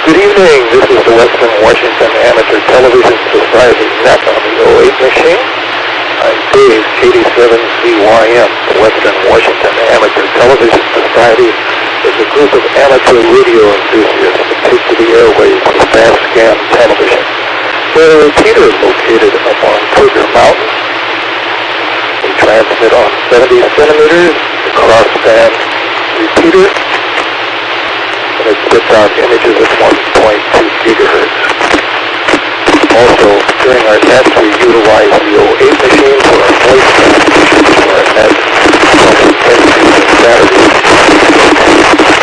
Good evening. This is the Western Washington Amateur Television Society net on the 08 machine. I'm Dave, KD7CYM. The Western Washington Amateur Television Society is a group of amateur radio enthusiasts that take to the airwaves with fast scan television. We're a repeater located up on Cougar Mountain. We transmit on 70 centimeters, the crossband repeater, and it spits out images at 1.2 gigahertz. Also, during our nets, we utilize the 08 machine for our voice transmission for our nets on Wednesdays and Saturdays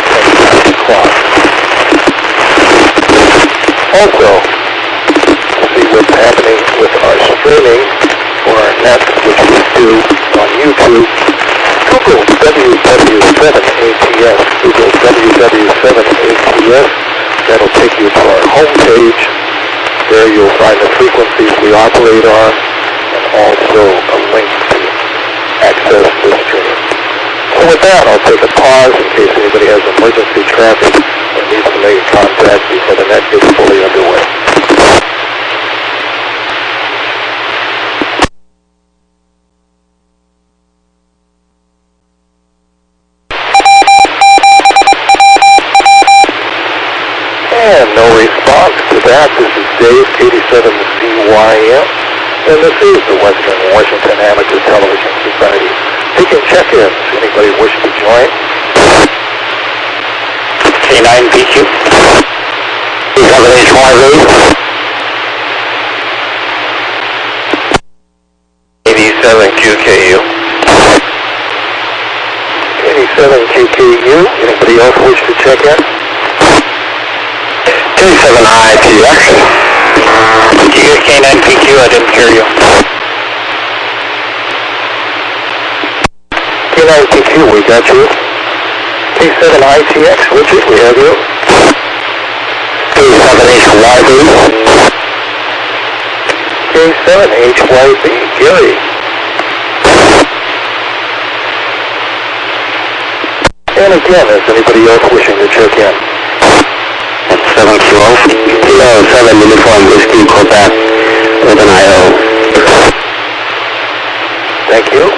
at 10 o'clock. Also, to see what's happening with our streaming for our nets, which we do on YouTube, Google WW7ATS. Google WW7ATS. That'll take you to our homepage. There you'll find the frequencies we operate on and also a link to access the stream. So with that, I'll take a pause in case anybody has emergency traffic or needs to make contact before the net gets fully underway. And no response to that. This is Dave, KD7CYM, and this is the Western Washington Amateur Television Society. Taking check-ins. Anybody wish to join? K9PQ. K7HYV. 87QKU. 87QKU. Anybody else wish to check in? K7ITX. Did you get K9PQ? I didn't hear you. K9PQ, we got you. K7ITX, Richard, we have you. K7HYB. K7HYB, Gary. And again, is anybody else wishing to check in? 7QO, Kilo 7 Uniform Whiskey Quebec with an IO. Thank you.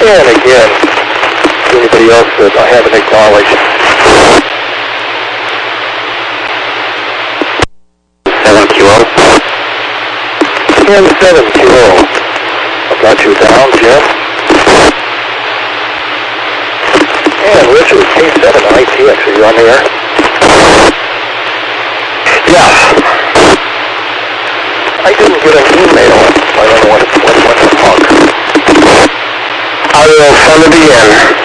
And again, anybody else that I haven't acknowledged? 7QO. And 7QO. I got you down, Jim. And Richard, K7ITX, are you on the air? Yes. I didn't get an email. I don't know what the fuck. I will send it again.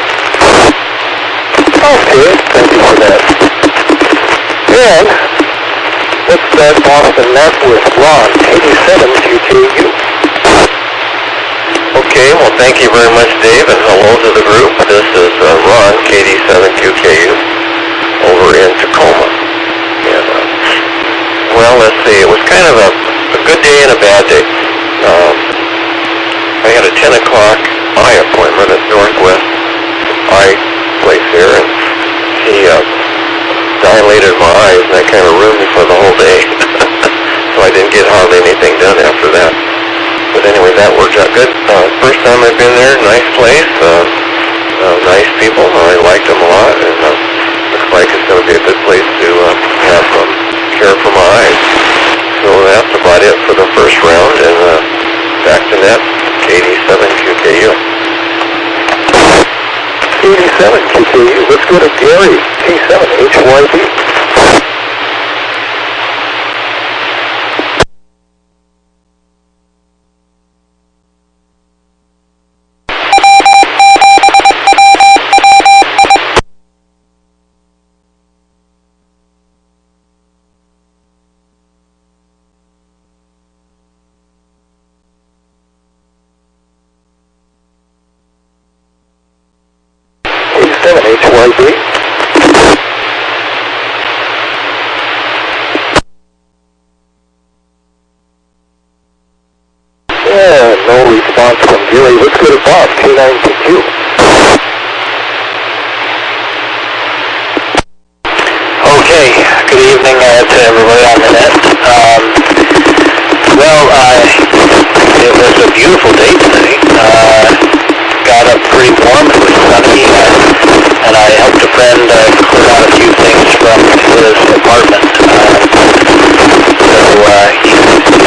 Okay, thank you for that. And let's start Boston Net with Ron, KD7QKU. Okay, well thank you very much, Dave, and hello to the group. This is Ron, KD7QKU, over in Tacoma. And, well, let's see, it was kind of a good day and a bad day. I had a 10 o'clock eye appointment at Northwest Eye Place here, and he dilated my eyes, and that kind of ruined me for the whole day. So I didn't get hardly anything done after that. But anyway, that worked out good. First time I've been there, nice place, nice people. I liked them a lot, and looks like it's going to be a good place to have care for my eyes. So that's about it for the first round, and back to net, K87QKU. K87QKU, let's go to Gary, K7HYB. K7HYB. Yeah, no response from Gary. Let's go to Bob, K9PQ. Okay, good evening to everybody on the net. It was a beautiful day today. Got up pretty warm, it was sunny, and I helped a friend clear out a few things from his apartment. He's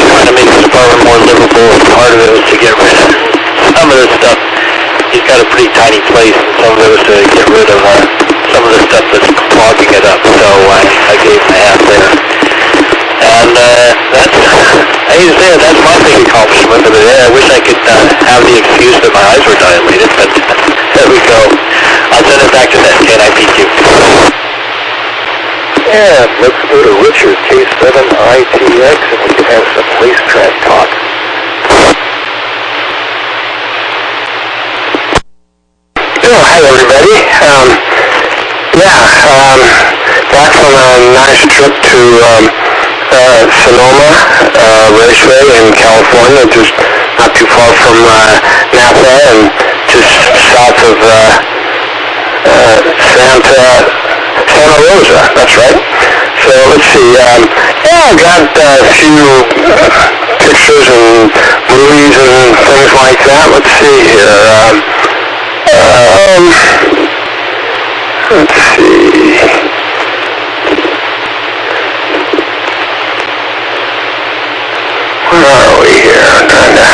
trying to make his apartment more livable, and part of it was to get rid of some of the stuff. He's got a pretty tiny place, and some of it was to get rid of some of the stuff that's clogging it up, so I gave him a hand there. And I hate to say it, that's my big accomplishment of the day. I wish I could have the excuse that my eyes were dilated, but there we go. I'll send it back to that KNIPQ. And let's go to Richard, K7ITX, and we can have some racetrack talk. Oh, hi everybody. Back from a nice trip to Sonoma Raceway in California, just not too far from Napa and just south of Santa Rosa. That's right. So let's see. I got a few pictures and movies and things like that. Let's see here. Let's see. Where are we here? I'm trying to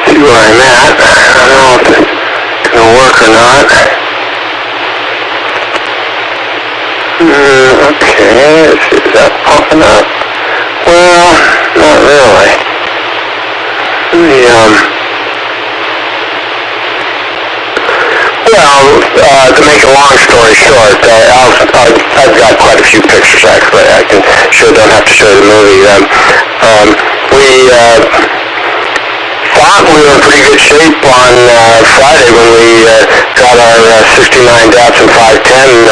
see where I'm at. I don't know if it's going to work or not. Okay, let's see. Is that popping up? Well, not really. To make a long story short, I've got quite a few pictures actually. I can don't have to show the movie. We thought we were in pretty good shape on Friday when we got our 69 Datsun 510,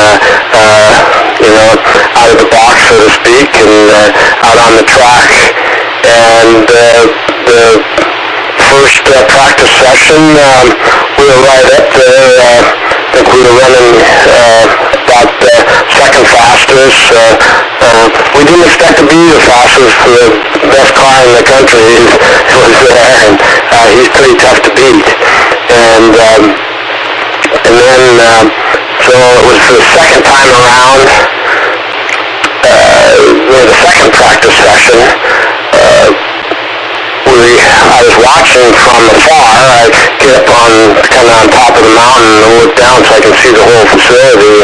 out of the box, so to speak, and out on the track. And the first practice session, we were right up there. I think we were running about second fastest. We didn't expect to be the fastest. The best car in the country was there, and he's pretty tough to beat. And then, so it was the second time around, the second practice session. I was watching from afar. I get up kind of on top of the mountain and look down so I can see the whole facility.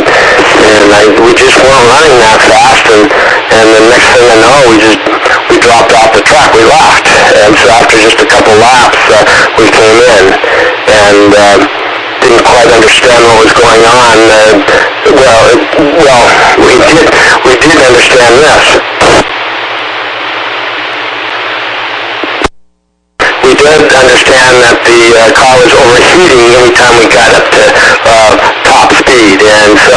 And we just weren't running that fast. And the next thing I know, we dropped off the track. We left. And so after just a couple laps, we came in and didn't quite understand what was going on. We did understand this. We did understand that the car was overheating every time we got up to top speed, and so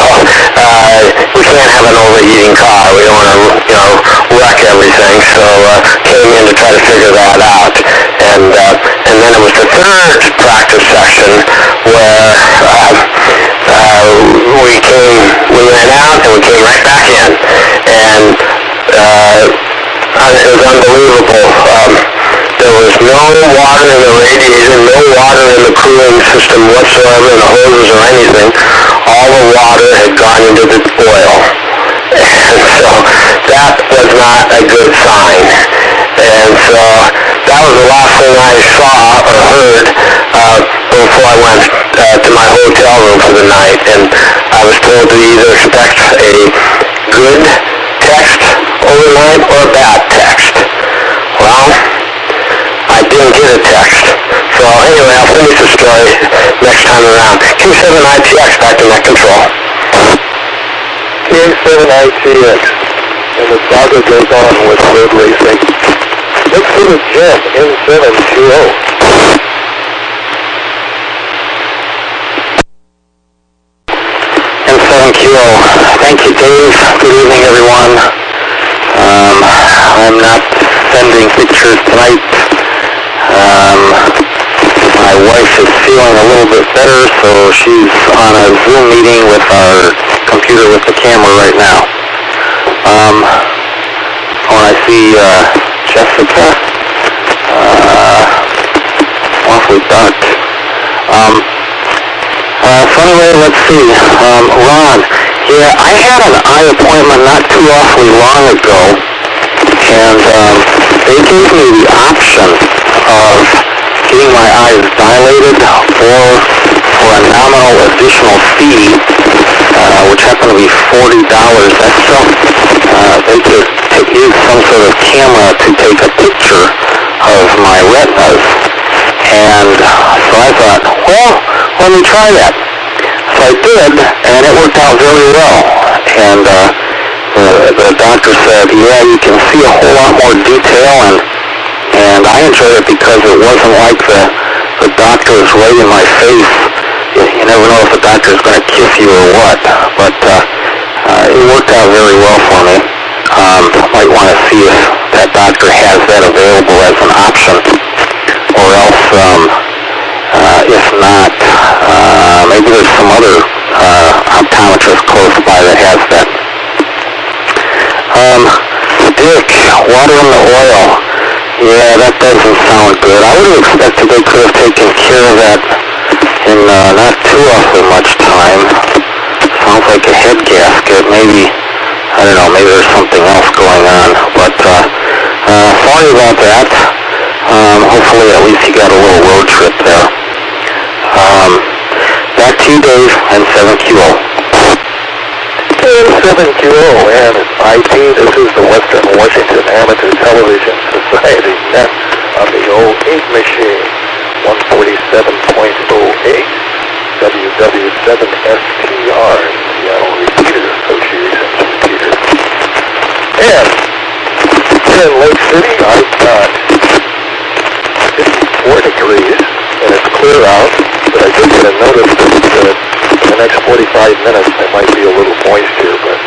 we can't have an overheating car. We don't want to, wreck everything. So came in to try to figure that out, and then it was the third practice session where we ran out and we came right back in, and it was unbelievable. There was no water in the radiator, no water in the cooling system whatsoever, in the hoses or anything. All the water had gone into the oil. And so that was not a good sign. And so that was the last thing I saw or heard before I went to my hotel room for the night. And I was told to either expect a good text overnight or a bad text. Well, I didn't get a text. So anyway, I'll finish the story next time around. K7ITX, back to net control. K7ITX, and the saga goes on with road racing. Let's go to Jim, N720. N7QO. Thank you, Dave. Good evening, everyone. I'm not sending pictures tonight. My wife is feeling a little bit better, so she's on a Zoom meeting with our computer with the camera right now. I see Jessica. Awfully dark. So anyway, let's see. Ron. Yeah, I had an eye appointment not too awfully long ago, and they gave me the option of getting my eyes dilated or for a nominal additional fee, which happened to be $40 extra. They could use some sort of camera to take a picture of my retinas. And so I thought, well, let me try that. So I did, and it worked out very well. And the doctor said, yeah, you can see a whole lot more detail, and I enjoyed it because it wasn't like the doctor was right in my face. You never know if the doctor is going to kiss you or what, but it worked out very well for me. Might want to see if that doctor has that available as an option, or else, if not, maybe there's some other optometrist close by that has that. Dick, water in the oil. Yeah, that doesn't sound good. I would have expected they could have taken care of that in not too awfully much time. Sounds like a head gasket. Maybe, I don't know, maybe there's something else going on. But sorry about that. Hopefully at least you got a little road trip there. Back to you, Dave, and 7QO. And 7QO and IT, this is the Western Washington Amateur Television Society net on the 08 machine, 147.08, WW7STR, Seattle Repeater Association's repeater. And here in Lake City, I've got 54 degrees, and it's clear out, but I did get a notice that in the next 45 minutes there might be a little moisture, but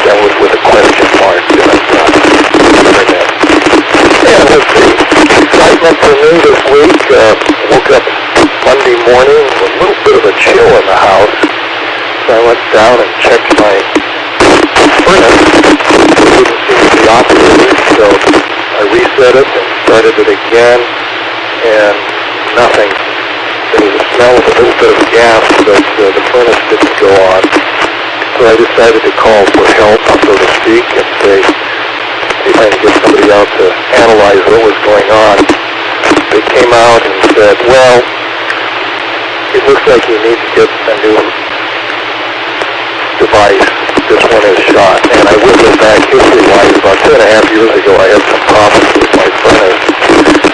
that was with a question mark that I got. And let's see, excitement for me this week. Woke up Monday morning with a little bit of a chill in the house, so I went down and checked my furnace. It didn't seem to be operating, so I reset it and started it again, and nothing. There was a smell of a little bit of gas, but the furnace didn't go on. So I decided to call for help, so to speak, and say, see if I can get somebody out to analyze what was going on. They came out and said, well, it looks like you need to get a new device. This one is shot. And I will go back history-wise. About 2.5 years ago, I had some problems with my furnace.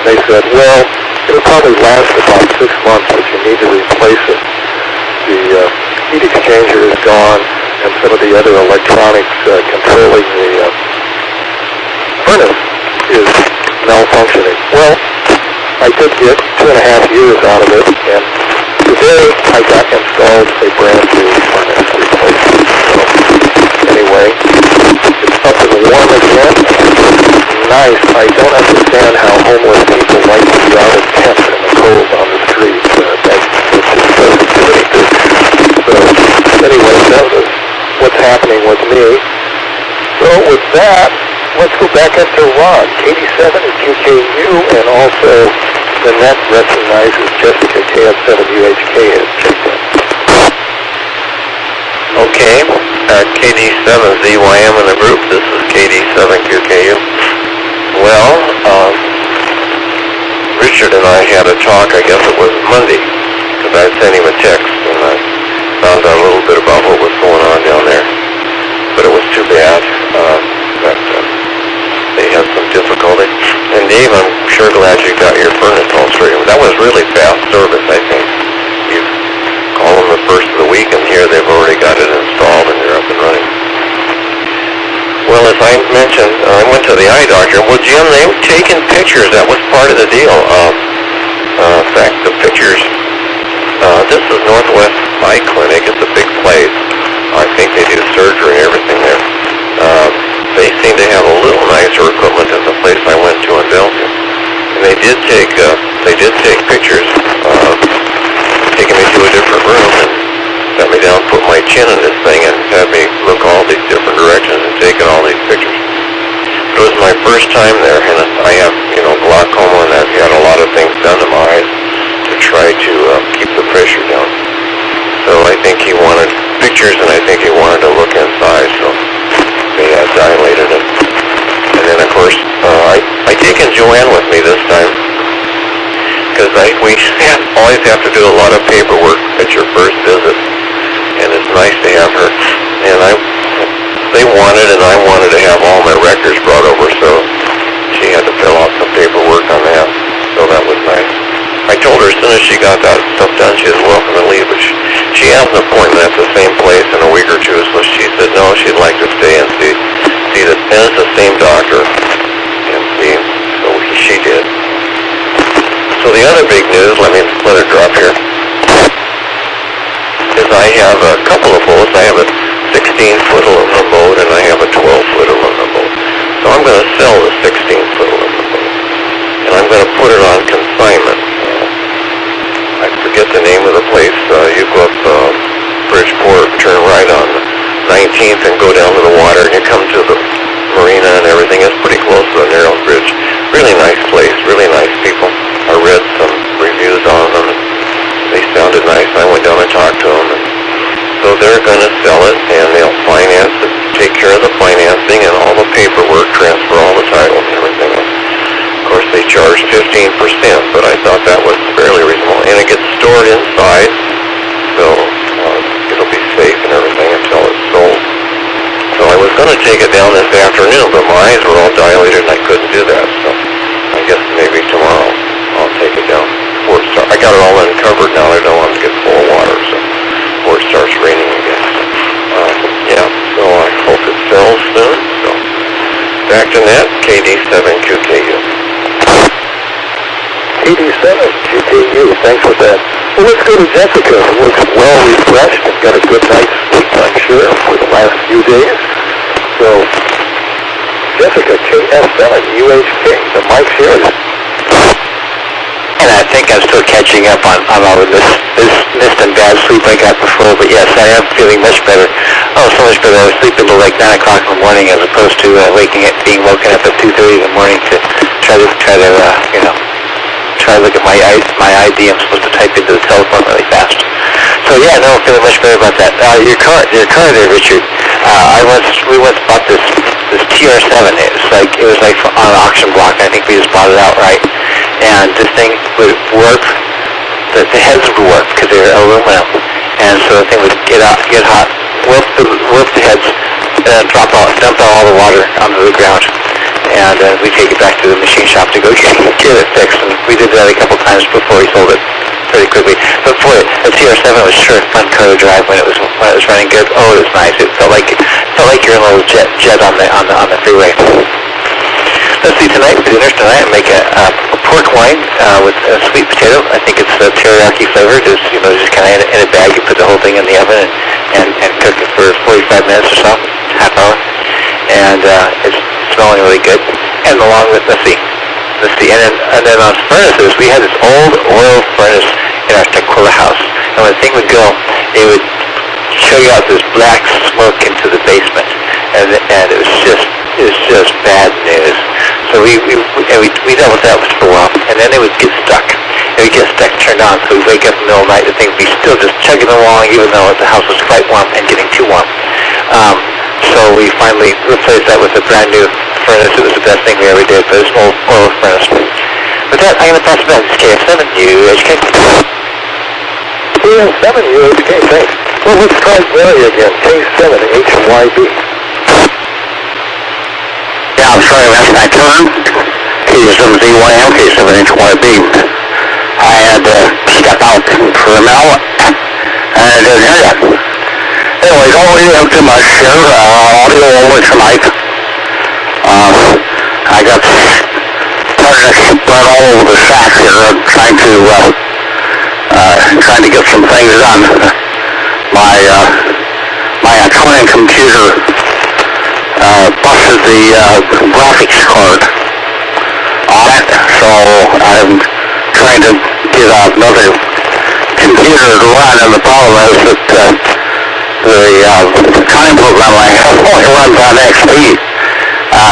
They said, well, it'll probably last about 6 months, but you need to replace it. The heat exchanger is gone, and some of the other electronics controlling the furnace is malfunctioning. Well, I did get 2.5 years out of it, and today I got installed a brand new furnace replacement. So anyway, it's up and warm again. Nice. I don't understand how homeless people like to be out in tents in the cold on the streets. That just doesn't do anything. So anyway, that was what's happening with me. So with that, let's go back up to Ron, 87 at QKU, and also the net recognizes Jessica KF7UHK as checked in. Okay, KD7ZYM in the group. This is KD7QKU. Well, Richard and I had a talk, I guess it was Monday, because I sent him a text, and I found out a little bit about what was going on down there. But it was too bad that they had some difficulty. And Dave, I'm sure glad you got your furnace all straight. That was really fast service, I think. You call them the first of the week, and here they've already got it installed, and you're up and running. Well, as I mentioned, I went to the eye doctor. Well, Jim, they were taking pictures. That was part of the deal. In fact, the pictures, this is Northwest Eye Clinic. It's a big place. I think they do surgery and everything there. They seem to have a little nicer equipment than the place I went to in Belgium. And they did take pictures. around, put my chin in this thing, and had me look all these different directions and taking all these pictures. It was my first time there, and I have, glaucoma, and I've had a lot of things done to my eyes to try to keep the pressure down. So I think he wanted pictures, and I think he wanted to look inside, so they had dilated it. And then, of course, I taken Joanne with me this time, because we always have to do a lot of paperwork at your first visit, and it's nice to have her. And they wanted, and I wanted to have all my records brought over, so she had to fill out some paperwork on that, so that was nice. I told her as soon as she got that stuff done, she was welcome to leave, but she has an appointment at the same place in a week or two, so she said no, she'd like to stay and see that, and it's the same doctor, and see, so she did. So the other big news, let her drop here, is I have a couple of boats. I have a 16-foot aluminum boat, and I have a 12-foot aluminum boat. So I'm going to sell the 16-foot aluminum boat, and I'm going to put it on consignment. I forget the name of the place. You go up Bridgeport, turn right on 19th, and go down to the water, and you come to the marina and everything. It's pretty close to the narrow bridge. Really nice place, really nice people. I read some reviews on them. They sounded nice. I went down and talked to them. And so they're going to sell it, and they'll finance it, take care of the financing and all the paperwork, transfer all the title and everything. Of course, they charge 15%, but I thought that was fairly reasonable. And it gets stored inside, so it'll be safe and everything until it's sold. So I was going to take it down this afternoon, but my eyes were all dilated and I couldn't do that. So I guess maybe tomorrow I'll take it down before it starts. I got it all uncovered now. I don't want to get full of water, so before it starts raining again. So I hope it sells soon. So back to net, KD7QKU. KD7QKU, thanks for that. Well, let's go to Jessica, who looks well refreshed and got a good night's sleep, I'm sure, for the last few days. So, Jessica, KS7UHK, the mic's yours. And I think I'm still catching up on all of this mist and bad sleep I got before, but yes, I am feeling much better. Oh, so much better. I was sleeping till like 9 o'clock in the morning as opposed to being woken up at 2:30 in the morning to try to look at my ID. I'm supposed to type into the telephone really fast. So yeah, no, I'm feeling much better about that. Your car there, Richard. We once bought this TR7. It was like on an auction block. I think we just bought it outright. And this thing would warp, the heads would warp because they were aluminum, and so the thing would get hot, warp the heads, and dump all the water onto the ground, and we take it back to the machine shop to go get it fixed. And we did that a couple times before we sold it pretty quickly. But boy, the TR7 was sure a fun car to drive when it was running good. Oh, it was nice. It felt like you're in a little jet on the freeway. Let's see, tonight for dinner tonight, make a pork wine with a sweet potato. I think it's teriyaki flavored. It's just kind of in a bag. You put the whole thing in the oven and cook it for 45 minutes or so, half hour, and it's smelling really good. And along with let's see, and then on furnaces, we had this old oil furnace in our Tequila house, and when the thing would go, it would chug out this black smoke into the basement, and it was just bad news. So we dealt with that for a while, and then it would get stuck. It would get stuck turned on, so we'd wake up in the middle of the night, the thing would be still just chugging along, even though the house was quite warm and getting too warm. So we finally replaced that with a brand new furnace. It was the best thing we ever did, but it's an old oil furnace. With that, I'm going to pass it back to KF7UHK. KF7UHK, thanks. Well, let's try Mary again, K7HYB. Yeah, I'm sorry, that's my turn. K7ZYM, K7HYB. I had to step out for a minute, and I didn't hear that. Anyways, all we have too much here, audio over tonight. I got partners spread all over the shack here, trying to get some things done. My accounting computer busted the graphics card on it, so I'm trying to get another computer to run, and the problem is that accounting program I have only runs on XP.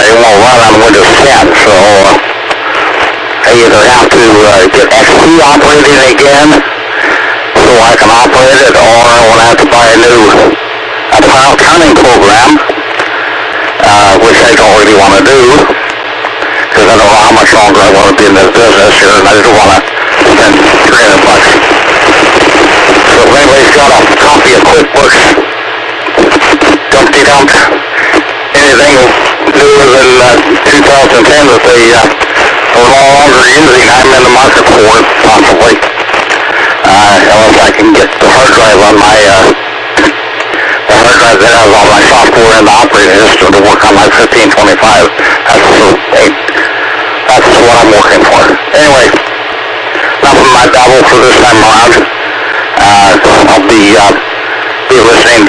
It won't run on Windows 10, so I either have to get XP operating again so I can operate it, or I will have to buy a new accounting program, which I don't really want to do, because I don't know how much longer I want to be in this business here, and I just want to spend $300. So if anybody's got a copy of QuickBooks, Dumpty Dump, anything newer than 2010 that they are no longer using, I'm in the market for it, possibly. Unless I can get the hard drive on my, the hard drive that has all my software and the operating system to work on my 1525. That's what I'm working for. Anyway, enough of my babble for this time around. I'll be listening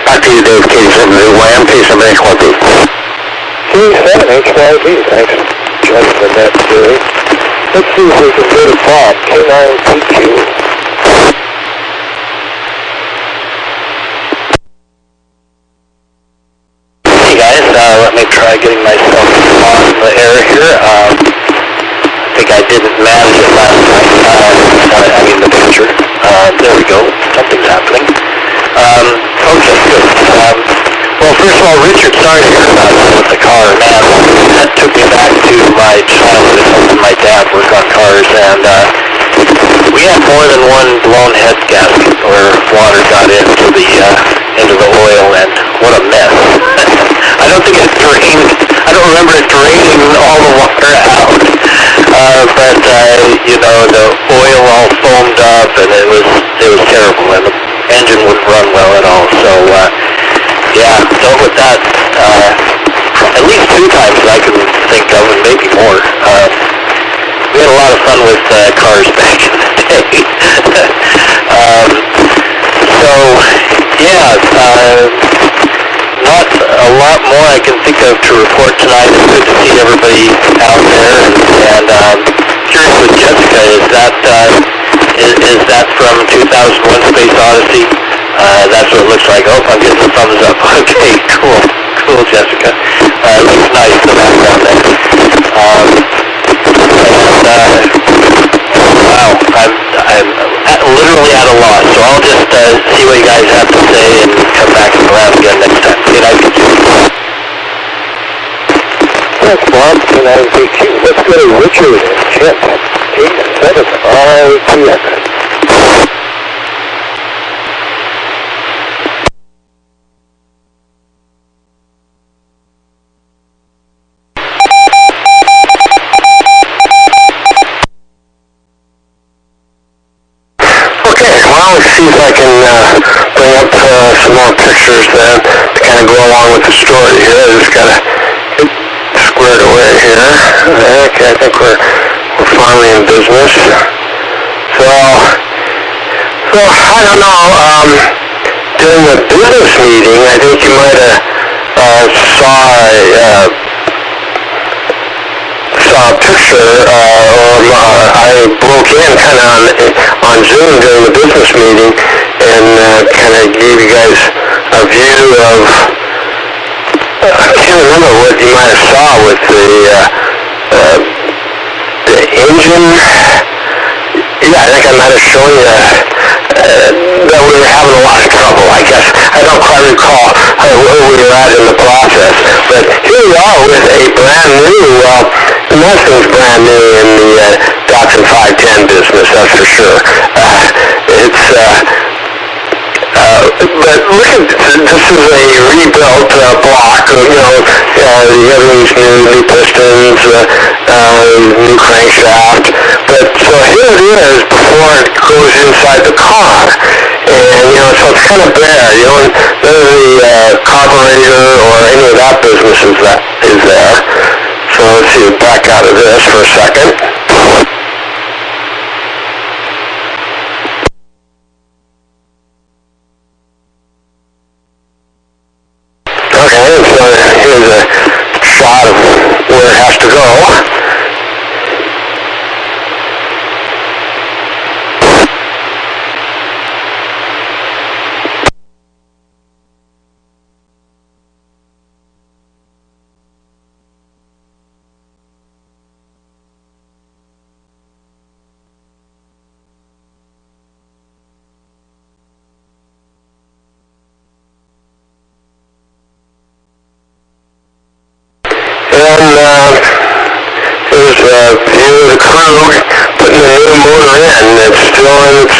back to you, Dave, K7HYM, K7HYB. K7HYB, thanks. Just the net, Jerry. Let's see if we can go to Bob, K9PQ. Hey guys, let me try getting myself on the air here. I think I didn't manage it last night. I mean the picture. There we go. Something's happening. Okay, good. Well, first of all, Richard, sorry to hear about that with the car. Man, that took me back to my childhood helping my dad work on cars, and we had more than one blown head gasket where water got into the oil, and what a mess. I don't think it drained. I don't remember it draining all the water out, but you know, the oil all foamed up, and it was terrible, and the engine wouldn't run well at all. So yeah, dealt with that at least 2 times that I can think of, and maybe more. We had a lot of fun with cars back in the day. So yeah, not a lot more I can think of to report tonight. It's good to see everybody out there, and curious with Jessica, is that from 2001 Space Odyssey? That's what it looks like. Oh, I'm getting the thumbs up. Okay, cool, Jessica. It looks nice in the background there. Wow, I'm literally at a loss, so I'll just see what you guys have to say and come back around again next time. Good night. Thanks, Bob, K9PQ. Let's go to Richard and Chip, K7RTS. Let's see if I can bring up some more pictures then to kind of go along with the story here. I just got to get squared away here. Okay, I think we're finally in business. So I don't know. During the business meeting, I think you might have saw a picture, I broke in kind of on Zoom during the business meeting and kind of gave you guys a view of, I can't remember what you might have saw with the engine. Yeah, I think I might have shown you that we were having a lot of trouble, I guess. I don't quite recall where we were at in the process, but here we are with a brand new, nothing's brand new in the Datsun 510 business, that's for sure. But look at this is a rebuilt block. Everything's new pistons, new crankshaft. But so here it is before it goes inside the car, and so it's kind of bare. None of the carburetor or any of that business is there. So let's see, back out of this for a second. Okay, so here's a shot of where it has to go. we're in. It's still in its,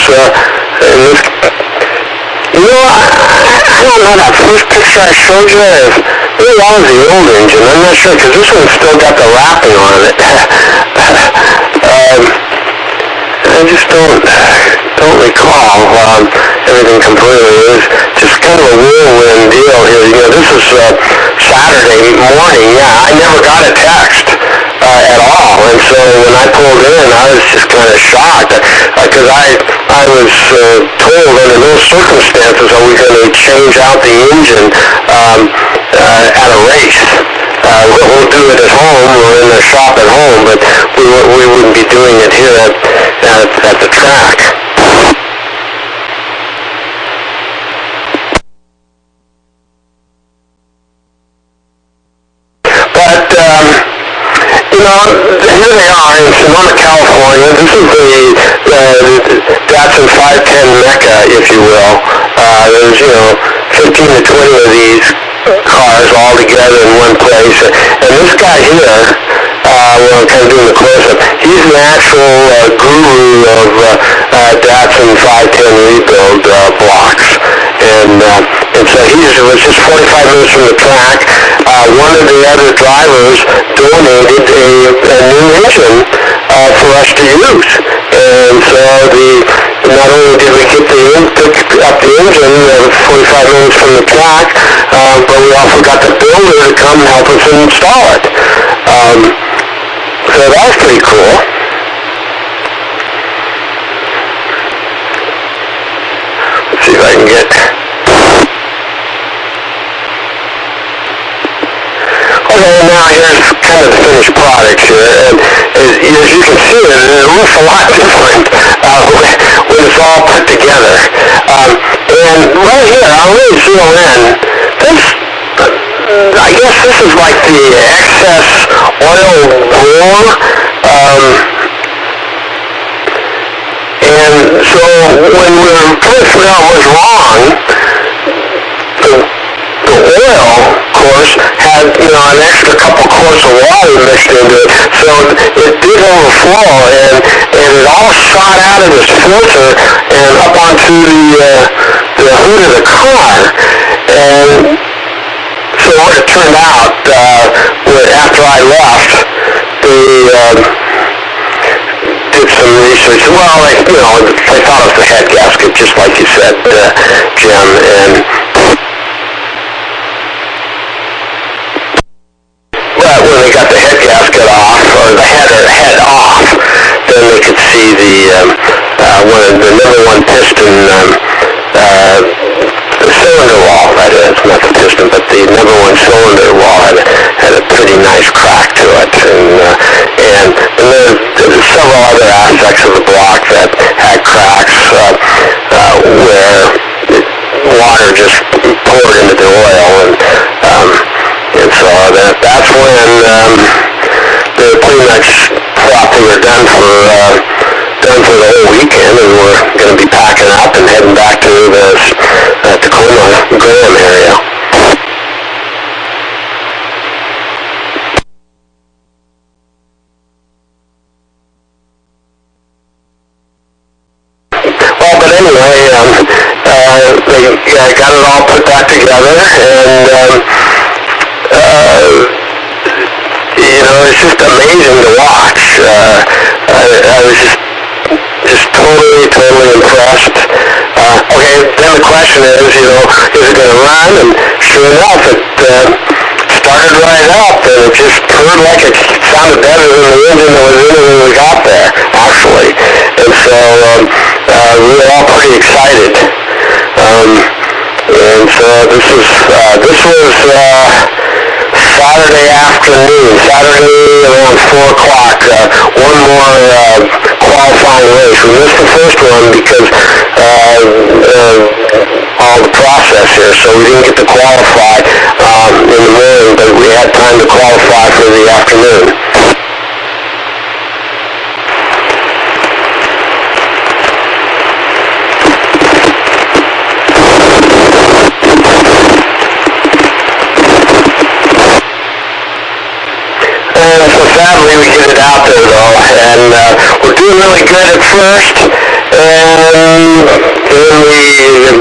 I don't know, that first picture I showed you, it was the old engine. I'm not sure, because this one's still got the wrapping on it. I just don't recall everything completely. It was just kind of a whirlwind deal here. This is Saturday morning. Yeah, I never got a text at all. And so when I pulled in, I was just kind of shocked because I was told under no circumstances are we going to change out the engine at a race. We'll do it at home or in the shop at home, but we wouldn't be doing it here at the track. But, here they are in Sonoma, California. This is the Datsun 510 Mecca, if you will. There's, 15 to 20 of these cars all together in one place. And this guy here, I'm kind of doing the close-up, he's the actual guru of Datsun 510 rebuild blocks. And so he was just 45 minutes from the track. One of the other drivers donated a new engine for us to use. And so not only did we pick up the engine 45 minutes from the track, but we also got the builder to come help us install it. So that was pretty cool. Let's see if I can get... Okay, now here's kind of the finished product here, and as you can see, it looks a lot different when it's all put together. And right here, I'll really zoom in. I guess this is like the excess oil roar. And so when we were trying to figure out what was wrong, the oil, of course, had, an extra couple quarts of water mixed into it, so it did overflow, and it all shot out of this filter and up onto the hood of the car. And so what it turned out, after I left, they did some research. Well, I thought it was the head gasket, just like you said, Jim, and but when they got the head gasket off, or the head off, then they could see the number one piston, the cylinder wall, that is, not the piston, but the number one cylinder wall had a pretty nice crack to it, and there's several other aspects of the block that had cracks where water just poured into the oil, and so that's when they pretty much thought they were done for the whole weekend, and we're going to be packing up and heading back to the Tacoma Graham area. Well, but anyway, they got it all put back together, and it's just amazing to watch. I was just totally impressed. Okay, then the question is, is it going to run? And sure enough, it started right up, and it just purred like it sounded better than the engine that was in it when we got there, actually. And so we were all pretty excited. And so this was Saturday afternoon, Saturday around 4 o'clock, one more qualifying race. We missed the first one because all the process here, so we didn't get to qualify in the morning, but we had time to qualify for the afternoon. Sadly, we get it out there, though. And we're doing really good at first. And then we,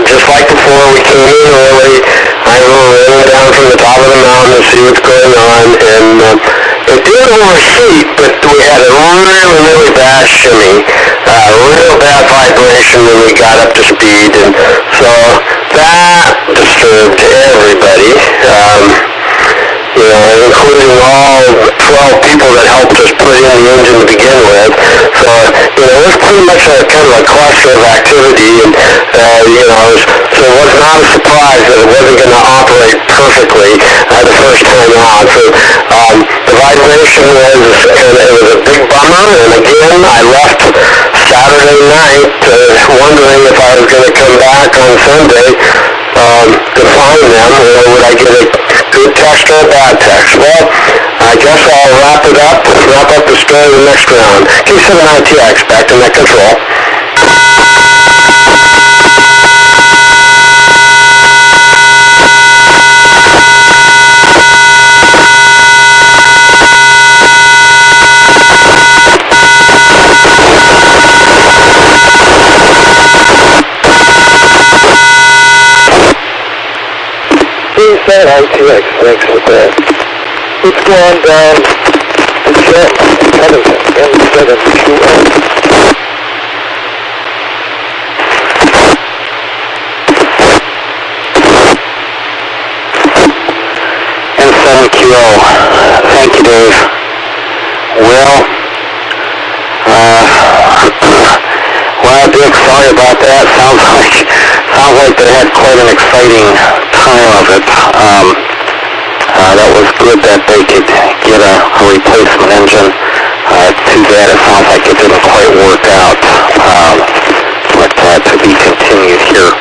just like before, we came in early. I ran down from the top of the mountain to see what's going on. And it did overheat, but we had a really, really bad shimmy. Real bad vibration when we got up to speed. And so that disturbed everybody. You know, including all 12 people that helped us put in the engine to begin with. So, you know, it was pretty much a kind of a cluster of activity, and, you know, so it was not a surprise that it wasn't going to operate perfectly the first time out. So, the vibration was, it was a big bummer, and again, I left Saturday night wondering if I was going to come back on Sunday to find them, or would I get a good text or a bad text? Well, I guess I'll wrap up the story the next round. WW7ATS, back to net control. ITX, thanks for that. It's gone down to Jen, Covington, M7QM. M7QO, thank you, Dave. Well, Dick, sorry about that. Sounds like they had quite an exciting time of it. That was good that they could get a replacement engine. Too bad it sounds like it didn't quite work out. But to be continued here.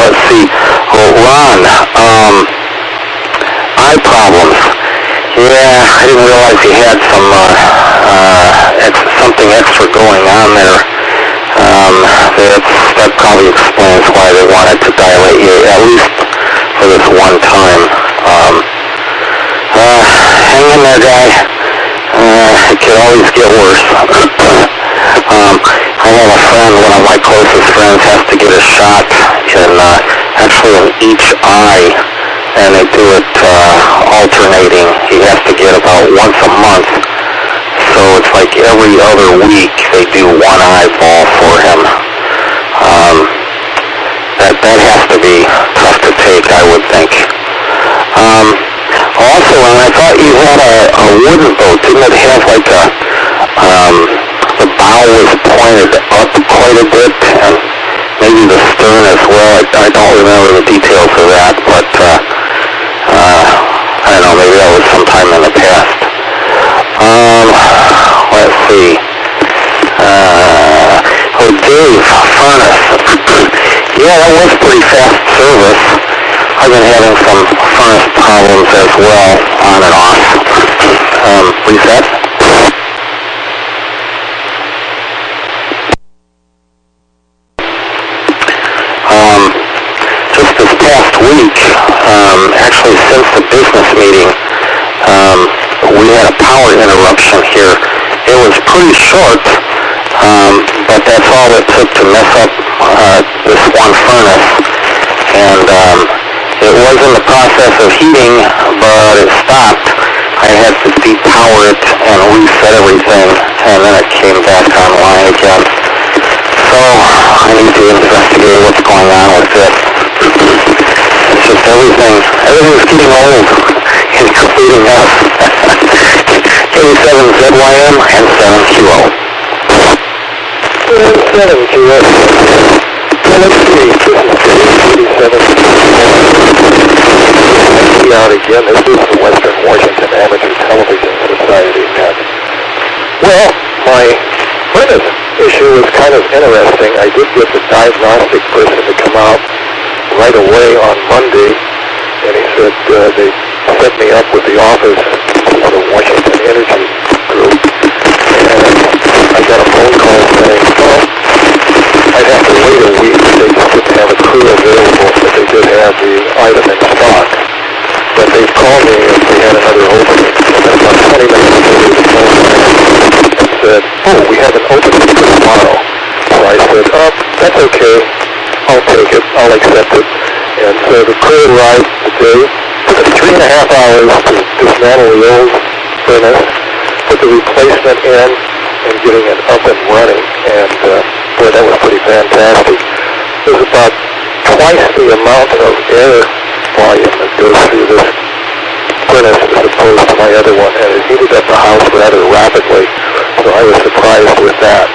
Let's see. Well, Ron, eye problems. Yeah, I didn't realize you had something extra going on there. That probably explains why they wanted to dilate you, at least for this one time. Hang in there, guy. It could always get worse. I have a friend, one of my closest friends, has to get a shot actually in each eye, and they do it alternating. He has to get about once a month. So it's like every other week they do one eyeball for him. That has to be tough to take, I would think. Also, and I thought you had a wooden boat. Didn't it have like the bow was pointed up quite a bit, and maybe the stern as well. I don't remember the details of that, but I don't know, maybe that was sometime in the past. Let's see. Dave, furnace. Yeah, that was pretty fast service. I've been having some furnace problems as well, on and off. Reset. Just this past week, actually since the business meeting, we had a power interruption here. It was pretty short, but that's all it took to mess up this one furnace. And it was in the process of heating, but it stopped. I had to depower it and reset everything, and then it came back online again. So I need to investigate what's going on with this. It's just everything's getting old, including us. K7ZYM and 7QO. 7QO. Let's see, this is 87. Out again, this is the Western Washington Amateur Television Society net. Well, my furnace issue was kind of interesting. I did get the diagnostic person to come out right away on Monday, and he said they set me up with the office of the Washington Energy Group, and I got a phone call saying, well, I'd have to wait a week. They just didn't have a crew available, but they did have the item in stock. But they'd call me if they had another opening I'll take it. I'll accept it. And so the crew arrived today. Took us 3.5 hours to dismantle the old furnace, put the replacement in, and getting it up and running. And boy, that was pretty fantastic. There's about twice the amount of air volume that goes through this furnace as opposed to my other one, and it heated up the house rather rapidly. So I was surprised with that.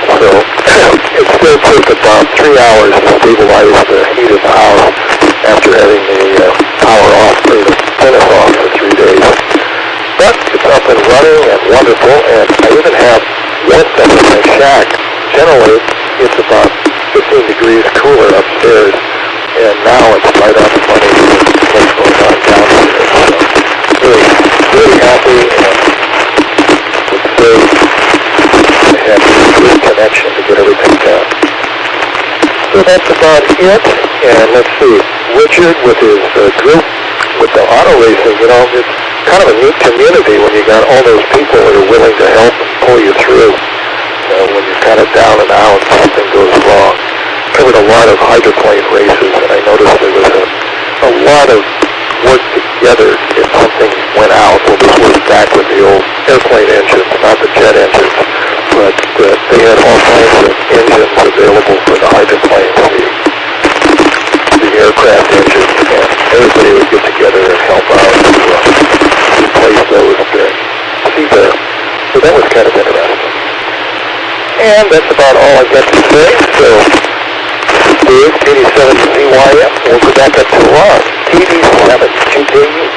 So it still took about 3 hours to stabilize the heat of the house after having the power off, or the furnace off for 3 days. But it's up and running and wonderful, and I even have warmth up in my shack. Generally, it's about 15 degrees cooler upstairs, and now it's right on the money with what's going on downstairs. So really happy, and it's very have a good connection to get everything done. So that's about it. And let's see, Richard with his group with the auto racing, you know, it's kind of a neat community when you got all those people that are willing to help and pull you through. When you're kind of down and out, something goes wrong. Covered a lot of hydroplane races, and I noticed there was a lot of work together if something went out. Well, this was back with the old airplane engines, not the jet engines. But they had all kinds of engines available for the hydroplanes, the aircraft engines, and everybody would get together and help out to replace those seafares. So that was kind of interesting. And that's about all I've got to say. So this is Dave, 87CYM. We'll go back up to Ron, 87QKU.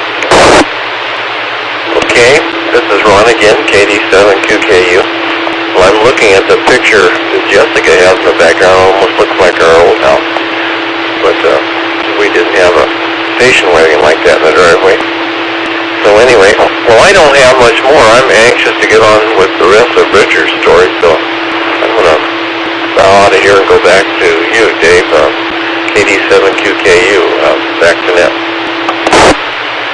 Okay, this is Ron again, KD7QKU. Well, I'm looking at the picture that Jessica has in the background. It almost looks like our old house. But we didn't have a station wagon like that in the driveway. So anyway, well, I don't have much more. I'm anxious to get on with the rest of Richard's story, so I'm going to bow out of here and go back to you, Dave, KD7QKU, back to net.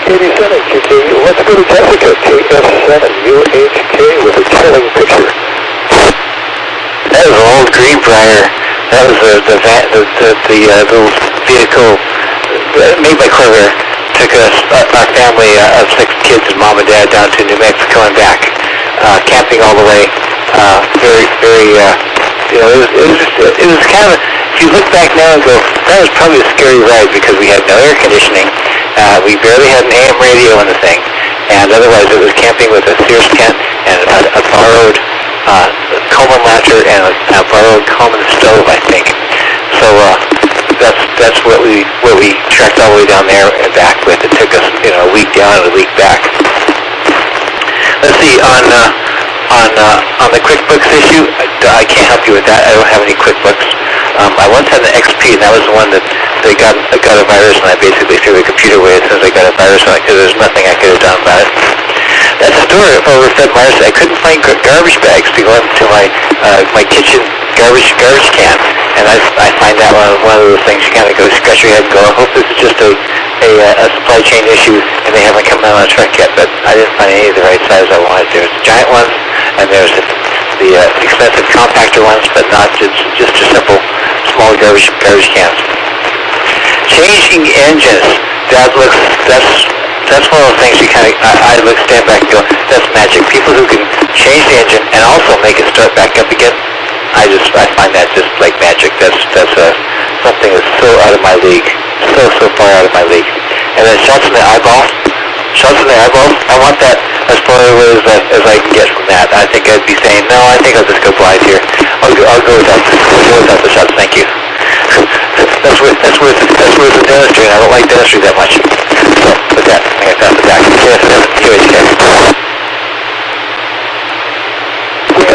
KD7QKU, let's go to Jessica, KF7UHK with a chilling picture. That was an old Greenbrier. That was the little vehicle made by Corvair. Took us, our family of 6 kids and mom and dad down to New Mexico and back, camping all the way. Very, it was kind of, if you look back now and go, that was probably a scary ride because we had no air conditioning. We barely had an AM radio in the thing, and otherwise it was camping with a Sears tent and a borrowed Coleman latcher and a borrowed Coleman stove, I think. So that's what we trekked all the way down there and back with. It took us a week down and a week back. Let's see, on the QuickBooks issue, I can't help you with that. I don't have any QuickBooks. I once had an XP, and that was the one that they got a virus, and I basically threw the computer away as soon as I got a virus on it because there's nothing I could have done about it. That's a story of overfed virus. I couldn't find garbage bags to go into my kitchen garbage can, and I find that one of those things you kind of go scratch your head and go, I hope this is just a supply chain issue and they haven't come out on a truck yet. But I didn't find any of the right size I wanted. There's the giant ones, and there's the expensive compactor ones, but not just simple small garbage cans. Changing engines. That's one of those things you kind of, I stand back and go, that's magic. People who can change the engine and also make it start back up again, I find that just like magic. That's something that's so out of my league, so far out of my league. And then shots in the eyeballs, I want that as far away as I can get from that. I think I'd be saying, no, I think I'll just go blind here. I'll go without the shots, thank you. That's worth the dentistry, and I don't like dentistry that much. So, with that, I'm going to pass it back. UHK.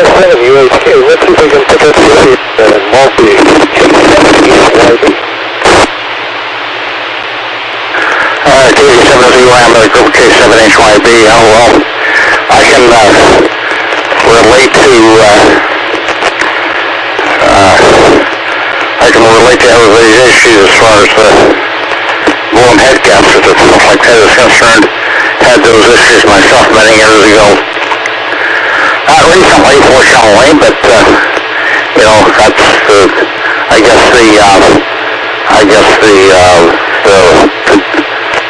UHK, let's see if we can pick up the multi-YB. K7ZYM, group K7HYB. Well, I can relate to everybody's issues as far as blown head gaps and stuff like that is concerned. Had those issues myself many years ago. Not recently, fortunately, but that's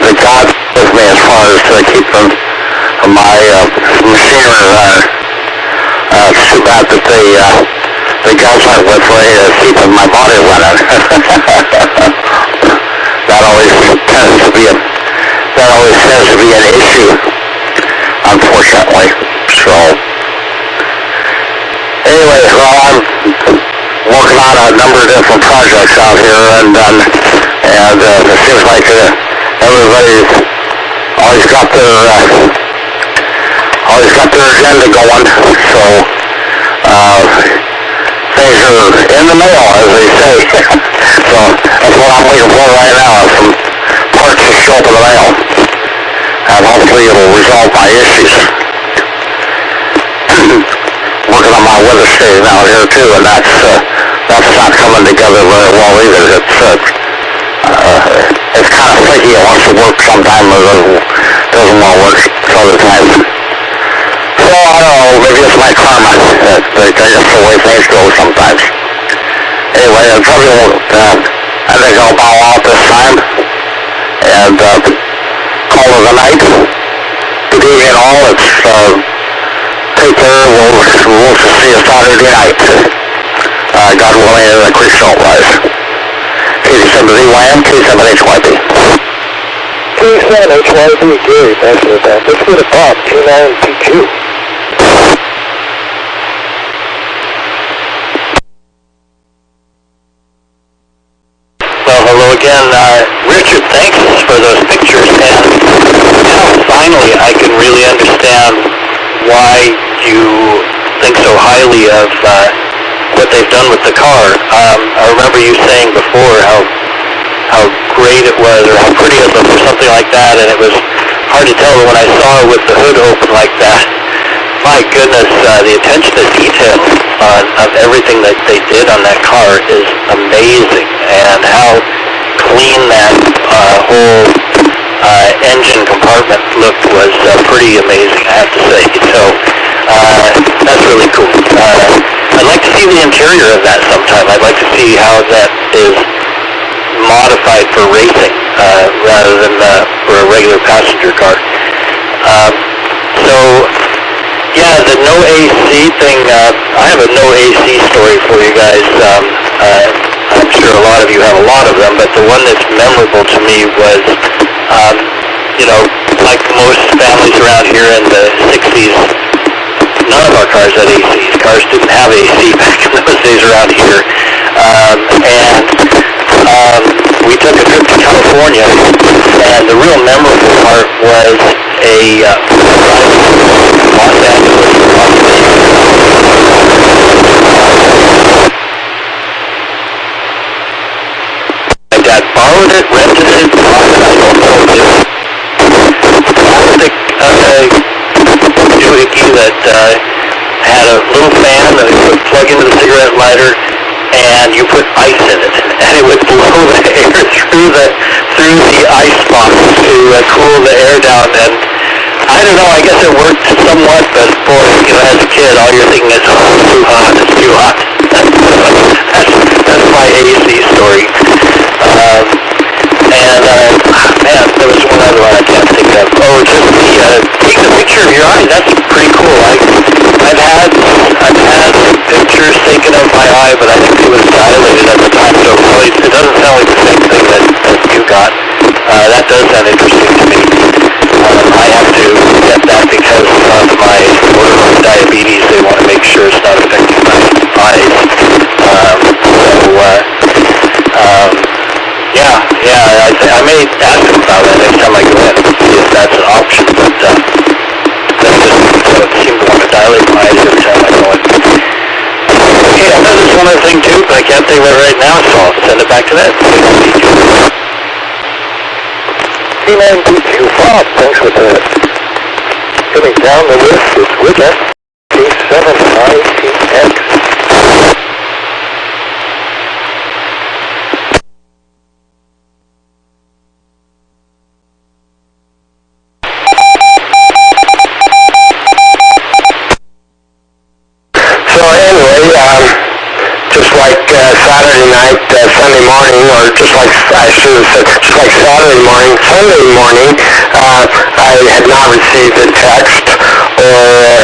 the God with me as far as keeping my machinery. It's too bad that the guys aren't with me keeping my body running. That always tends to be an issue, unfortunately. So, anyway, well, I'm working on a number of different projects out here, and it seems like everybody's always got their agenda going. So things are in the mail, as they say. So that's what I'm waiting for right now, some parts to show up in the mail, and hopefully it'll resolve my issues. Working on my weather station out here too, and that's not coming together very well either. It's kind of flaky. It wants to work sometimes, but it doesn't want to work other times. So I don't know. Maybe it's my karma. That's just the way things go sometimes. Anyway, I probably won't. I think I'll bow out this time and call it a night. Good evening, all. It's take care. We'll see you Saturday night. God willing, the creek don't rise. KD7ZYM, KD7HYB. KD7HYB, Gary, thanks for that. Let's go to Bob, G9PQ. Well, hello again. Richard, thanks for those pictures, and now finally I can really understand why you think so highly of what they've done with the car. I remember you saying before how great it was, or how pretty it looked, or something like that, and it was hard to tell, but when I saw it with the hood open like that, my goodness, the attention to detail of everything that they did on that car is amazing, and how clean that whole engine compartment looked was pretty amazing, I have to say. So that's really cool. I'd like to see the interior of that sometime. I'd like to see how that is modified for racing rather than for a regular passenger car. So, yeah, the no AC thing, I have a no AC story for you guys. I'm sure a lot of you have a lot of them, but the one that's memorable to me was, like most families around here in the 60s, none of our cars had ACs. Cars didn't have AC back in those days around here. We took a trip to California, and the real memorable part was a Los Angeles. My dad borrowed it, rented it, bought it, I don't know. Plastic doohickey that had a little fan that you would plug into the cigarette lighter, and you put ice in it, and it would blow the air through the ice box to cool the air down. And I don't know, I guess it worked somewhat, but boy, as a kid, all you're thinking is, oh, it's too hot, it's too hot. That's my AC story. Man, there was one other one I can't think of. Oh, just take the picture of your eye. That's pretty cool. I've had pictures taken of my eye, but I think it was dilated at the time, so probably it doesn't sound like the same thing that you got. That does sound interesting to me. I have to get that because of my borderline diabetes. They want to make sure it's not affecting my eyes. I may ask them about that next time I go in, see if that's an option, but that's just seem to want to dilate my eyes every time I go in. Okay, I know there's one other thing too, but I can't think of it right now, so I'll send it back to that. G9PQ, Bob, thanks for that. Coming down the list is with us, K7ITX. Saturday night, morning, or just like I should have said, just like Saturday morning, Sunday morning, I had not received a text or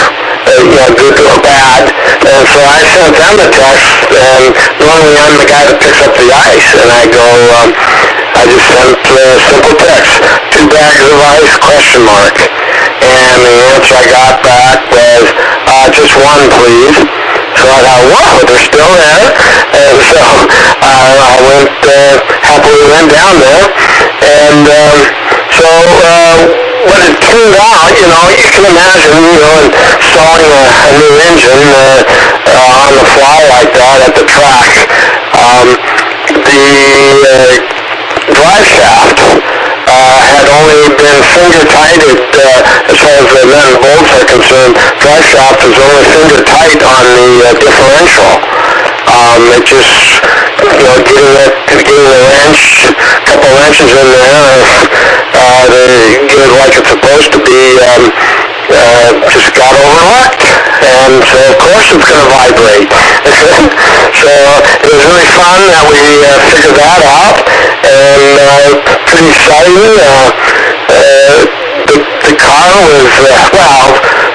good or bad, and so I sent them a text, and normally I'm the guy that picks up the ice, and I go, I just sent a simple text, 2 bags of ice, question mark, and the answer I got back was, just 1, please. So I thought, whoa, they're still there, and so I happily went down there, and what it turned out, you can imagine, installing a new engine on the fly like that at the track. The drive shaft had only been finger-tighted, as far as the nut and bolts are concerned. Drive shaft was only finger-tight on the differential. It just, getting the wrench, a couple wrenches in there, to get it like it's supposed to be, just got overlooked. And so, of course, it's going to vibrate. So it was really fun that we figured that out, and pretty exciting. The car was,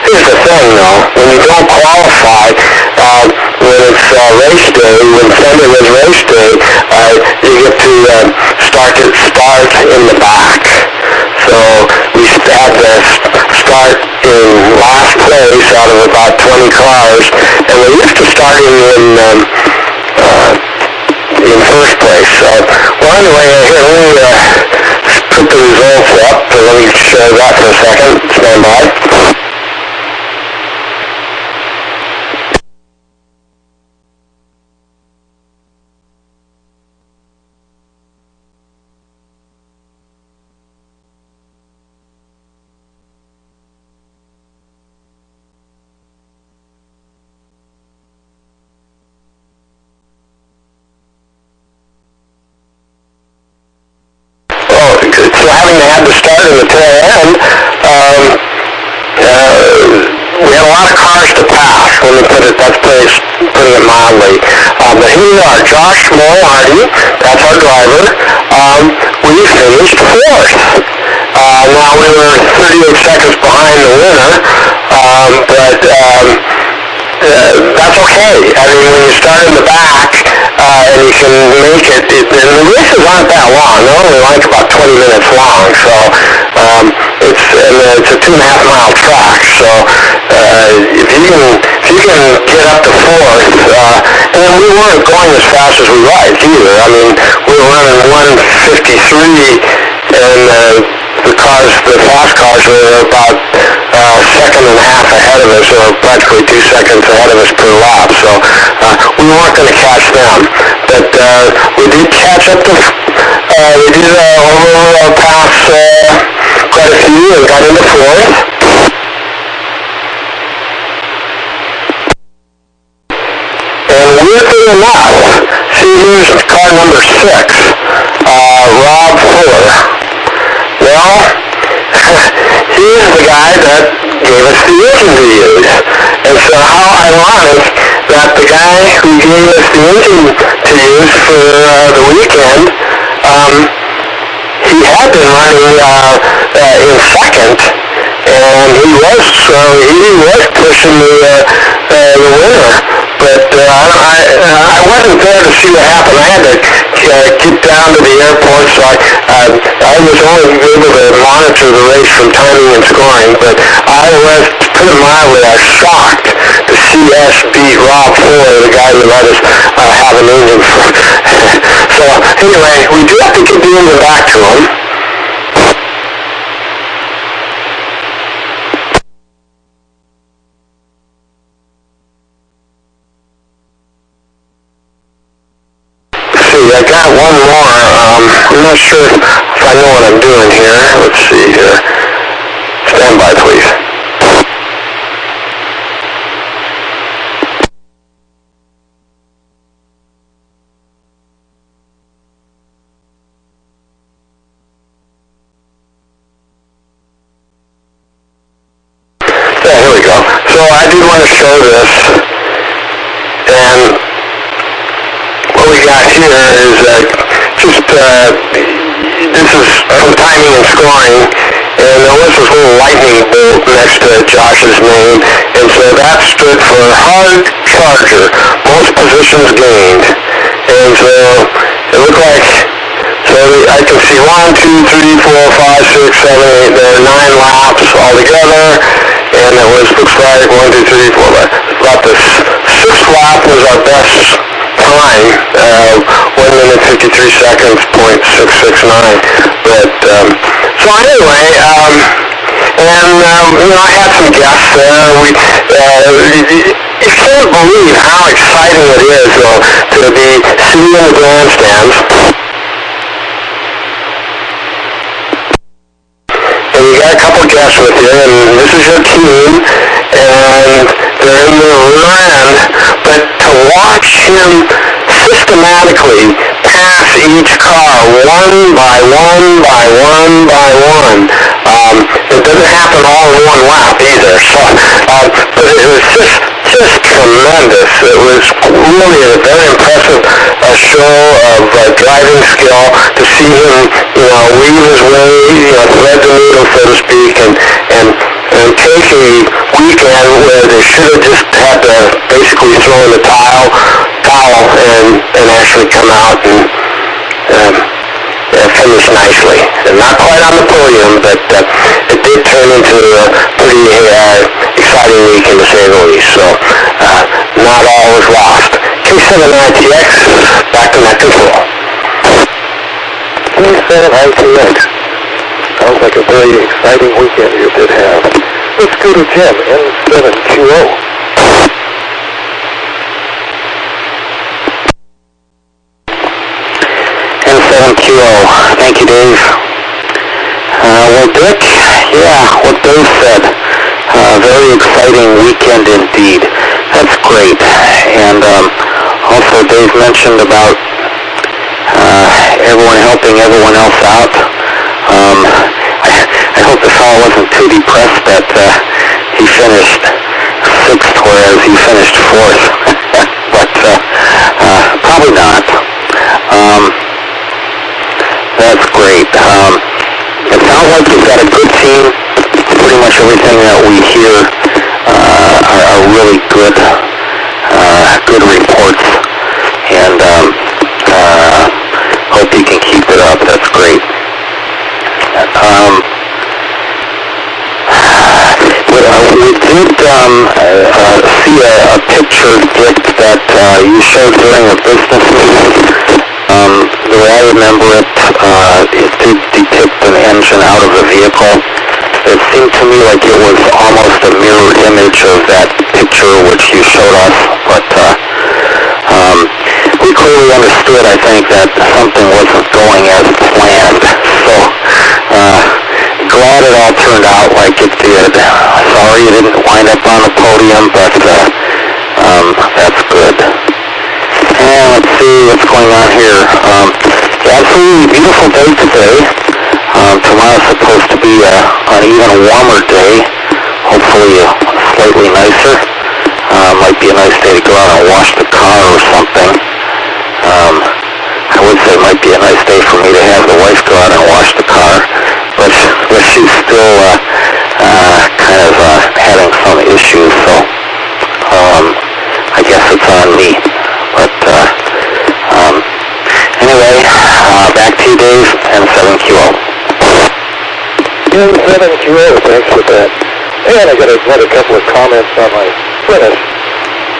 here's the thing, though. When you don't qualify, when it's race day, when Sunday was race day, you get to start in the back. So we had to start in last place out of about 20 cars, and we used to start in first place. Well, anyway, here, let me put the results up, so let me show that for a second. Stand by. So having had to start in the tail end, we had a lot of cars to pass. Let me put it, that's putting it mildly. But here we are, Josh Molarty, that's our driver. We finished 4th. Now we were 38 seconds behind the winner, but that's okay. I mean, when you start in the back, and you can make it, and the races aren't that long. They're only like about 20 minutes long, so it's a 2.5-mile track. So if you can get up to 4th, and we weren't going as fast as we like either. I mean, we were running 1:53, and the fast cars were about a second and a half ahead of us, or practically 2 seconds ahead of us per lap. So we weren't going to catch them, but we did catch up to. We did pass quite a few and got into 4th. And weirdly enough, see, here's car number 6, Rob Fuller. Well, he's the guy that gave us the engine to use. And so how ironic that the guy who gave us the engine to use for the weekend, he had been running in 2nd, and he was pushing the winner. But I wasn't there to see what happened. I had to get down to the airport, so I was only able to monitor the race from timing and scoring. But I was, to put it mildly, shocked to see us beat Rob Fuller, the guy that let us have an engine for. So anyway, we do have to get the engine back to him. I got one more. I'm not sure if I know what I'm doing here. Let's see here. Stand by, please. Yeah, here we go. So I did want to show this, and what we got here is this is from timing and scoring, and there was this little lightning bolt next to Josh's name, and so that stood for hard charger, most positions gained. And so it looked like, so I can see 1, 2, 3, 4, 5, 6, 7, 8, there are 9 laps altogether, and it was, looks like 1, 2, 3, 4, about the 6th lap was our best time, 1 minute 53 seconds, .669. But, so anyway, I had some guests there. You can't believe how exciting it is, though, to be sitting in the grandstands. And you got a couple guests with you, and this is your team, and they're in the rear end, but to watch him systematically pass each car one by one by one by one. It doesn't happen all in one lap either. So, but it was just tremendous. It was really a very impressive show of driving skill to see him, weave his way, thread the needle, so to speak, and take a weekend where they should have just had to basically throw in the towel and actually come out and finish nicely. And not quite on the podium, but it did turn into a pretty exciting weekend, to say the least. So not all was lost. K7ATS, back to net control. K7ATS. Sounds like a very exciting weekend you did have. Let's go to Jim, N7QO. N7QO. Thank you, Dave. Well, Dick, what Dave said. Very exciting weekend indeed. That's great. And also Dave mentioned about everyone helping everyone else out. I hope the fellow wasn't too depressed that he finished 6th, whereas he finished 4th. But probably not. That's great. It sounds like you've got a good team. Pretty much everything that we hear are really good reports. And hope you can keep it up. That's great. We did see a picture, Dick, that you showed during a business meeting. The way I remember it, it did depict an engine out of the vehicle. It seemed to me like it was almost a mirror image of that picture which you showed us, but we clearly understood, I think, that something wasn't going as planned. So, glad it all turned out like it did. Sorry you didn't wind up on the podium, but that's good. And let's see what's going on here. Absolutely beautiful day today. Tomorrow's supposed to be an even warmer day. Hopefully slightly nicer. Might be a nice day to go out and wash the car or something. I would say it might be a nice day for me to have the wife go out and wash the car, but she's still kind of having some issues, so I guess it's on me. But anyway, back to you, Dave, N7QO. N7QO, thanks for that. And I got a couple of comments on my finish.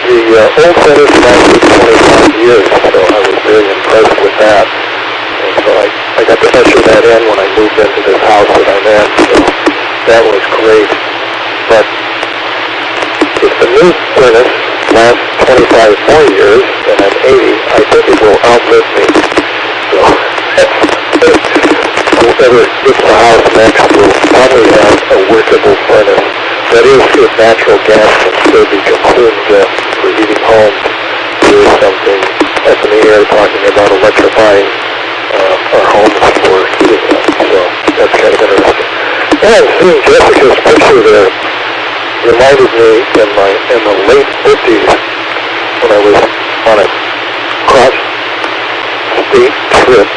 The old finish lasted 25 years, so I was very impressed with that. And so I got to usher that in when I moved into this house that I'm in, so that was great. But if the new furnace lasts 25 more years and I'm 80, I think it will outlive me. So whoever gets the house next will probably have a workable furnace. That is, if natural gas can still be consumed for heating homes. There is something up in the air talking about electrifying our homes for heating them. So that's kind of interesting. And seeing Jessica's picture there reminded me in the late 50s when I was on a cross-state trip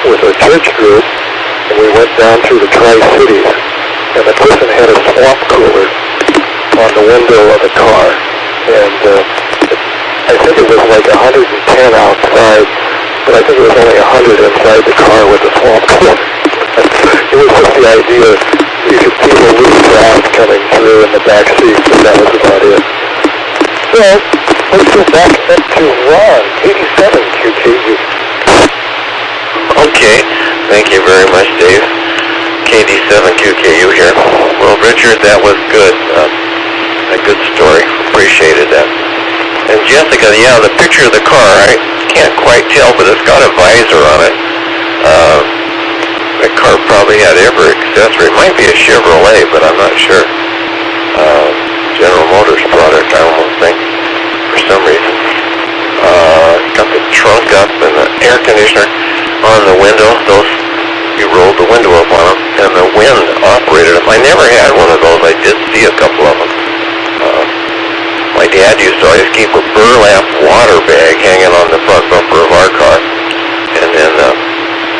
with a church group, and we went down through the Tri-Cities, and the person had a swamp cooler on the window of the car, and I think it was like 110 outside, but I think it was only 100 inside the car with the swamp cooler. It was just the idea, you could see the loose grass coming through in the back seat, but that was about it. So, let's go back up to Ron, 87 QKU. Okay, thank you very much, Dave. KD7QKU here. Well, Richard, that was good. A good story. Appreciated that. And Jessica, yeah, the picture of the car, I can't quite tell, but it's got a visor on it. The car probably had every accessory. It might be a Chevrolet, but I'm not sure. General Motors product, I almost think, for some reason. Got the trunk up and the air conditioner on the window. Those, you rolled the window up on them, and the wind operated them. I never had one of those. I did see a couple of them. My dad used to always keep a burlap water bag hanging on the front bumper of our car, and then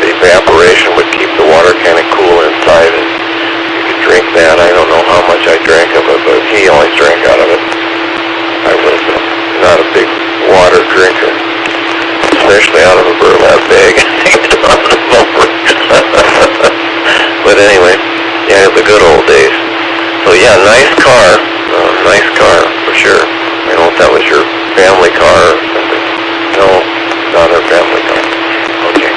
the evaporation would keep the water kind of cool inside, and you could drink that. I don't know how much I drank of it, but he always drank out of it. I was not a big water drinker, especially out of a burlap bag on the bumper. But anyway, yeah, the good old days. So yeah, nice car for sure. I don't know if that was your family car or something. No, not our family car. Okay.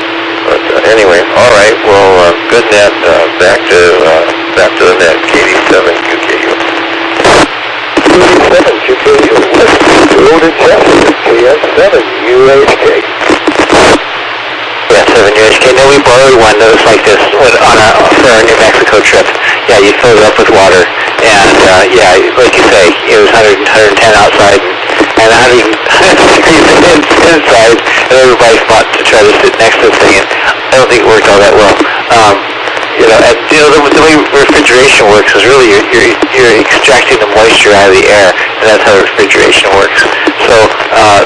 But anyway, all right. Well, good net. Back to the net. KD7QKU. KD7QKU. Loaded Jessica. KS7UHK. Yeah, 7UHK. No, we borrowed one that was like this for our New Mexico trip. Yeah, you fill it up with water, and yeah, like you say, it was 110 outside and 100 degrees inside, and everybody fought to try to sit next to the thing, and I don't think it worked all that well. The way refrigeration works is really you're extracting the moisture out of the air, and that's how refrigeration works. So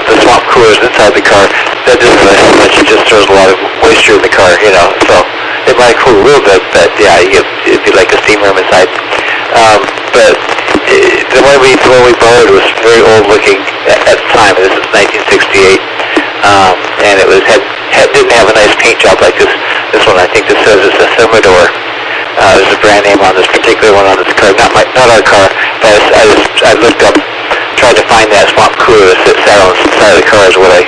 the swamp coolers inside the car, that doesn't really have much. It just throws a lot of moisture in the car, so it might cool a little bit, but yeah, it'd be like a steam room inside. But the one we borrowed was very old looking at the time. This is 1968, and it didn't have a nice paint job like this. This one, I think this says it's a Thermador. There's a brand name on this particular one on this car, not our car. But I looked up, tried to find that swamp cooler that sat on the side of the car is what I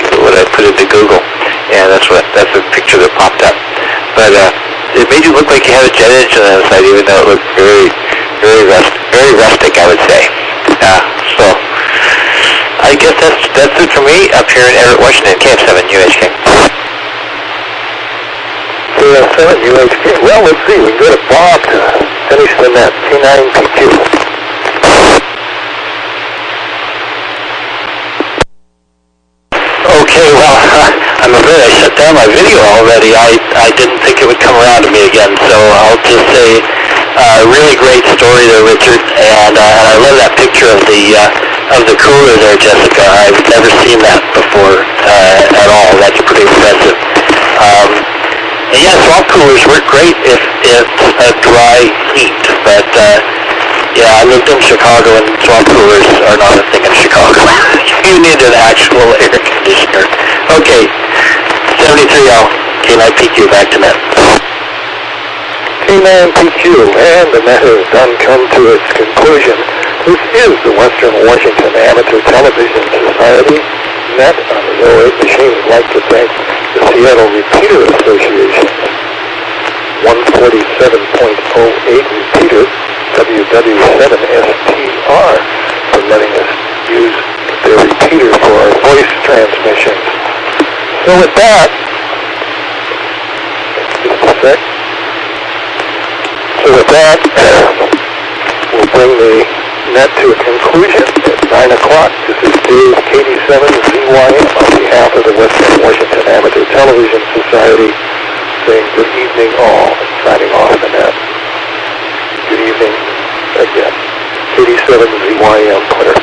put into Google, and that's the picture that popped up. But it made you look like you had a jet engine on the side, even though it looked very, very rustic, I would say. So I guess that's it for me up here in Everett, Washington. KF7UHK. KF7UHK. Well, let's see. We can go to Bob to finish the net. T9PQ. Okay, well, I'm afraid I shut down my video already. I didn't think it would come around to me again, so I'll just say really great story there, Richard, and I love that picture of the cooler there, Jessica. I've never seen that before at all. That's pretty impressive. And yeah, swamp coolers work great if it's a dry heat, but yeah, I lived in Chicago, and swamp coolers are not a thing in Chicago. You need an actual air conditioner. Okay, 73L, K9PQ, back to net. K9PQ, and the net has done come to its conclusion. This is the Western Washington Amateur Television Society net on the 08 machine. I'd like to thank the Seattle Repeater Association, 147.08 repeater, WW7ATS, for letting us use their repeater for our voice transmissions. So with that, just a sec. So with that, we'll bring the net to a conclusion at 9 o'clock. This is Dave, KD7ZYM, on behalf of the Western Washington Amateur Television Society, saying good evening all, and signing off the net. Good evening again. KD7ZYM, Clear.